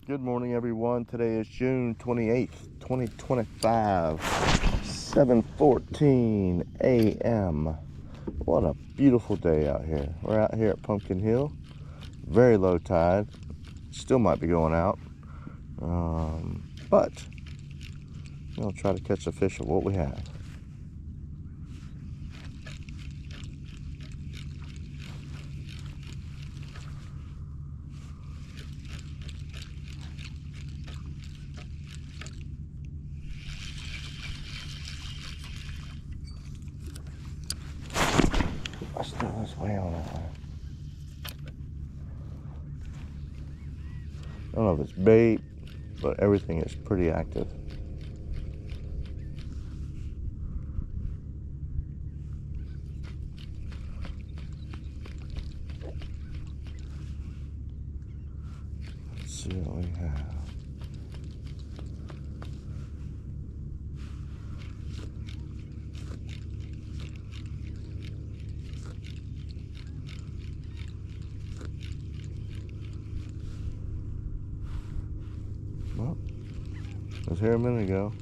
Good morning, everyone. Today is June 28th, 2025, 7:14 a.m. What a beautiful day out here. We're out here at Pumpkin Hill. Very low tide. Still might be going out. But we'll try to catch a fish of what we have. Let's throw this way on that one. I don't know if it's bait, but everything is pretty active. Let's see what we have. Well, I was here a minute ago.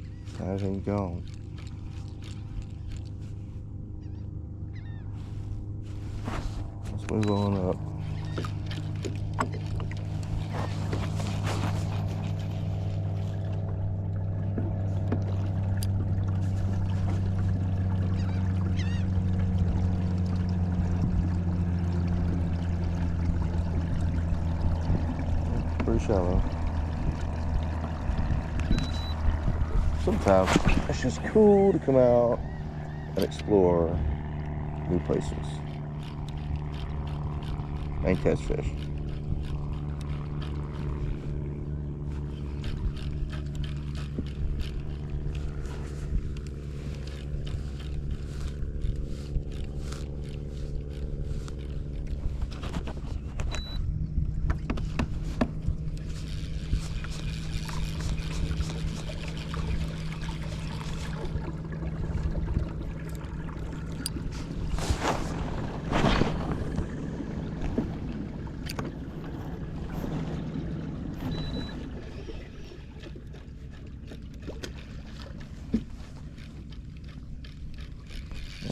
Everything's gone. Let's move on up. Pretty shallow. Sometimes it's just cool to come out and explore new places and catch fish.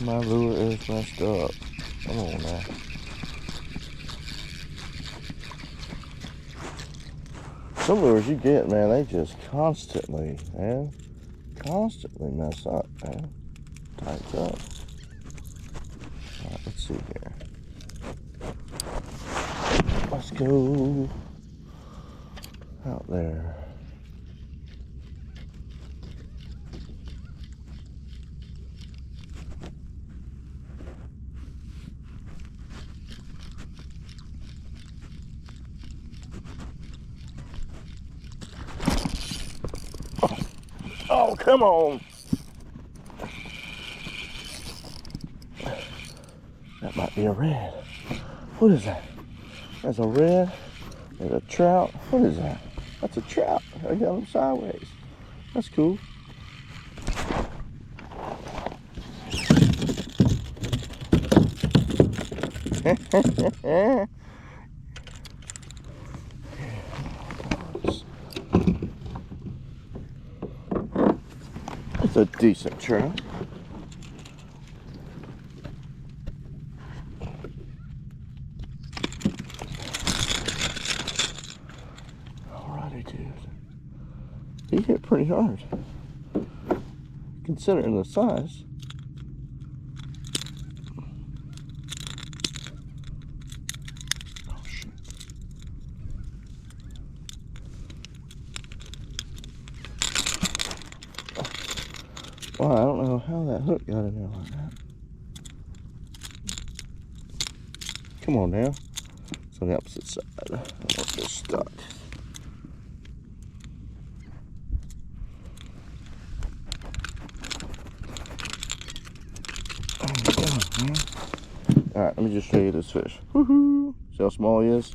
My lure is messed up. Come on now. Some lures you get, man, they just constantly mess up, man. Tights up. Alright, let's see here. Let's go out there. Oh, come on. That might be a red. What is that? That's a red. There's a trout. What is that? That's a trout. I got him sideways. That's cool. It's a decent trout. Alrighty, dude. He hit pretty hard, considering the size. Oh shit. Wow, I don't know how that hook got in there like that. Come on now. It's on the opposite side. I don't get stuck. Oh my God, man. Alright, let me just show you this fish. Woohoo! See how small he is?